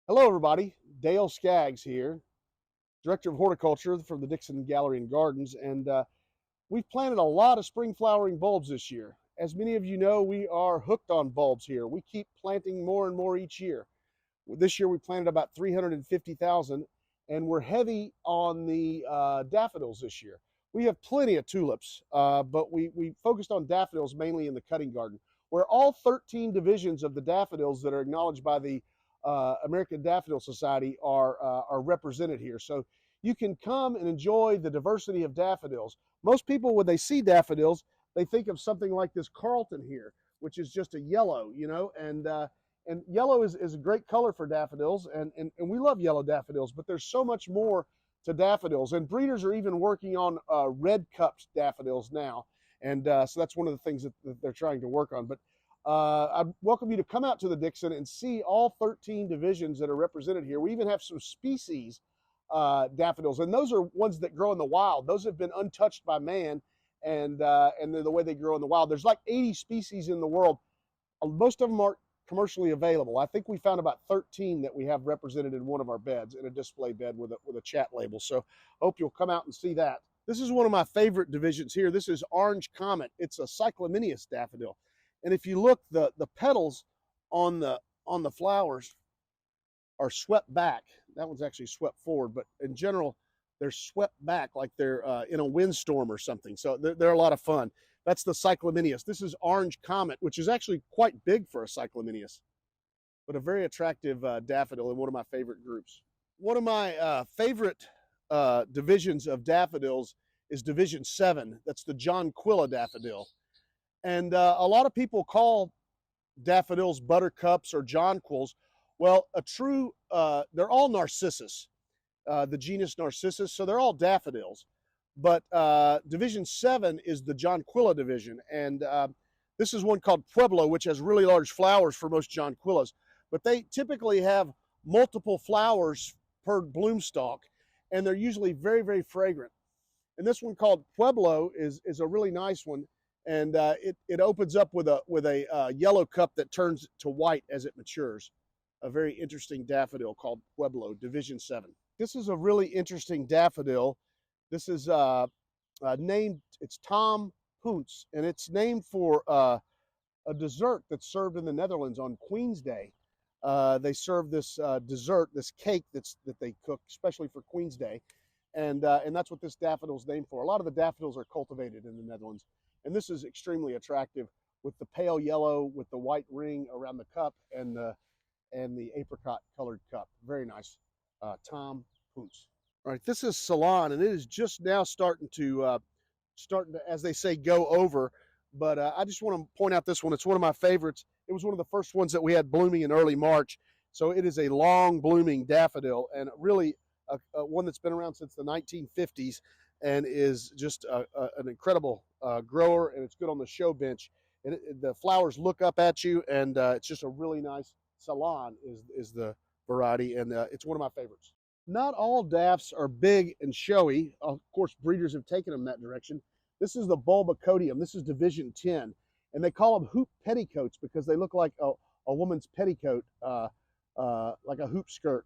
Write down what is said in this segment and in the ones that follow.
Hello, everybody. Dale Skaggs here, Director of Horticulture from the Dixon Gallery and Gardens, and we've planted a lot of spring flowering bulbs this year. As many of you know, we are hooked on bulbs here. We keep planting more and more each year. This year we planted about 350,000, and we're heavy on the daffodils this year. We have plenty of tulips, but we focused on daffodils mainly in the cutting garden, where all 13 divisions of the daffodils that are acknowledged by the American Daffodil Society are represented here. So you can come and enjoy the diversity of daffodils. Most people, when they see daffodils, they think of something like this Carlton here, which is just a yellow, and yellow is a great color for daffodils, and we love yellow daffodils, but there's so much more to daffodils, and breeders are even working on red cupped daffodils now, and so that's one of the things that they're trying to work on. But I welcome you to come out to the Dixon and see all 13 divisions that are represented here. We even have some species daffodils, and those are ones that grow in the wild. Those have been untouched by man, and they're the way they grow in the wild. There's like 80 species in the world. Most of them aren't commercially available. I think we found about 13 that we have represented in one of our beds, in a display bed with a chat label. So I hope you'll come out and see that. This is one of my favorite divisions here. This is Orange Comet. It's a cyclaminius daffodil. And if you look, the petals on the flowers are swept back. That one's actually swept forward, but in general, they're swept back like they're in a windstorm or something. So they're a lot of fun. That's the cyclaminius. This is Orange Comet, which is actually quite big for a cyclaminius, but a very attractive daffodil and one of my favorite groups. One of my favorite divisions of daffodils is Division 7. That's the Jonquilla daffodil. And a lot of people call daffodils buttercups or jonquils. Well, they're all narcissus, the genus Narcissus, so they're all daffodils. But Division 7 is the Jonquilla division, and this is one called Pueblo, which has really large flowers for most jonquillas. But they typically have multiple flowers per bloom stalk, and they're usually very, very fragrant. And this one called Pueblo is a really nice one. And it opens up with a yellow cup that turns to white as it matures. A very interesting daffodil called Pueblo, Division 7. This is a really interesting daffodil. This is it's Tom Poons, and it's named for a dessert that's served in the Netherlands on Queen's Day. They serve this dessert, this cake that they cook, especially for Queen's Day, and that's what this daffodil is named for. A lot of the daffodils are cultivated in the Netherlands. And this is extremely attractive with the pale yellow, with the white ring around the cup, and the apricot colored cup. Very nice. Tom Poons. All right, this is Ceylon, and it is just now starting to, as they say, go over. But I just want to point out this one. It's one of my favorites. It was one of the first ones that we had blooming in early March. So it is a long blooming daffodil, and really one that's been around since the 1950s. And is just an incredible grower, and it's good on the show bench. And the flowers look up at you, and it's just a really nice Ceylon is the variety, and it's one of my favorites. Not all daffs are big and showy. Of course, breeders have taken them that direction. This is the Bulbocodium. This is Division 10, and they call them hoop petticoats because they look like a woman's petticoat, like a hoop skirt.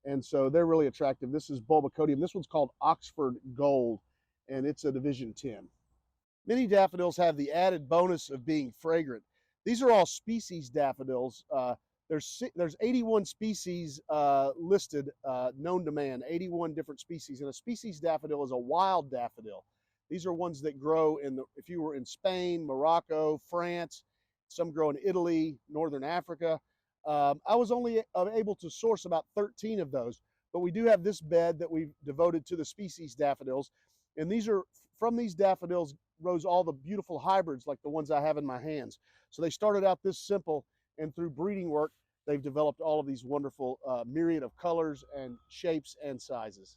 And so they're really attractive. This is Bulbocodium. This one's called Oxford Gold, and it's a Division 10. Many daffodils have the added bonus of being fragrant. These are all species daffodils. There's 81 species listed, known to man, 81 different species. And a species daffodil is a wild daffodil. These are ones that grow if you were in Spain, Morocco, France, some grow in Italy, Northern Africa. I was only able to source about 13 of those, but we do have this bed that we've devoted to the species daffodils. And from these daffodils rose all the beautiful hybrids like the ones I have in my hands. So they started out this simple, and through breeding work, they've developed all of these wonderful myriad of colors and shapes and sizes.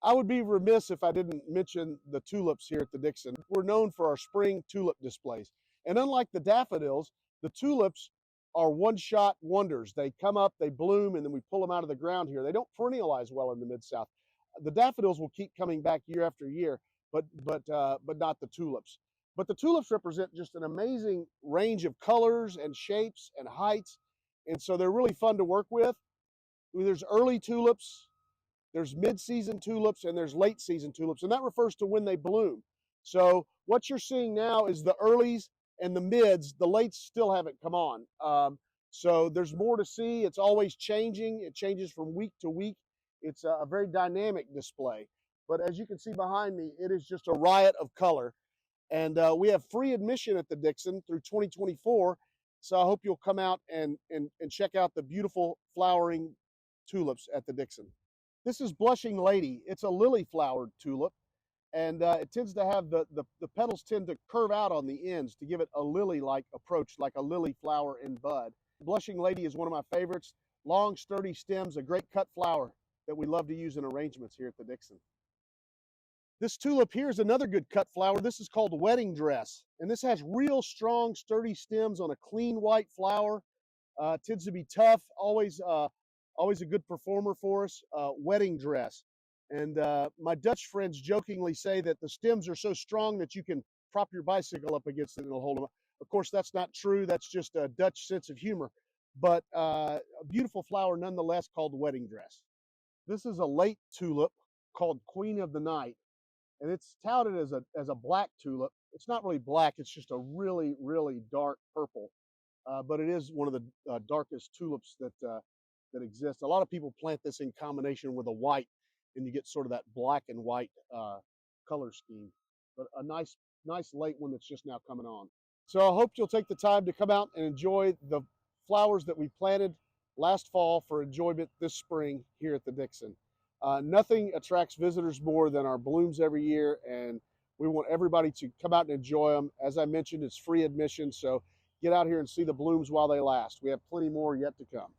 I would be remiss if I didn't mention the tulips here at the Dixon. We're known for our spring tulip displays. And unlike the daffodils, the tulips are one-shot wonders. They come up, they bloom, and then we pull them out of the ground here. They don't perennialize well in the Mid-South. The daffodils will keep coming back year after year, but not the tulips. But the tulips represent just an amazing range of colors and shapes and heights, and so they're really fun to work with. There's early tulips, there's mid-season tulips, and there's late-season tulips, and that refers to when they bloom. So what you're seeing now is the earlies and the mids. The lates still haven't come on. So there's more to see. It's always changing. It changes from week to week. It's a very dynamic display. But as you can see behind me, it is just a riot of color. And we have free admission at the Dixon through 2024. So I hope you'll come out and check out the beautiful flowering tulips at the Dixon. This is Blushing Lady. It's a lily-flowered tulip, and it tends to have the petals tend to curve out on the ends to give it a lily-like approach, like a lily flower in bud. Blushing Lady is one of my favorites. Long, sturdy stems, a great cut flower that we love to use in arrangements here at the Dixon. This tulip here is another good cut flower. This is called Wedding Dress, and this has real strong, sturdy stems on a clean white flower. Tends to be tough, always a good performer for us. Wedding Dress. And my Dutch friends jokingly say that the stems are so strong that you can prop your bicycle up against it and it'll hold them up. Of course, that's not true. That's just a Dutch sense of humor. But a beautiful flower nonetheless, called Wedding Dress. This is a late tulip called Queen of the Night. And it's touted as a black tulip. It's not really black. It's just a really, really dark purple. But it is one of the darkest tulips that exists. A lot of people plant this in combination with a white, and you get sort of that black and white color scheme. But a nice late one that's just now coming on. So I hope you'll take the time to come out and enjoy the flowers that we planted last fall for enjoyment this spring here at the Dixon. Nothing attracts visitors more than our blooms every year, and we want everybody to come out and enjoy them. As I mentioned, it's free admission, so get out here and see the blooms while they last. We have plenty more yet to come.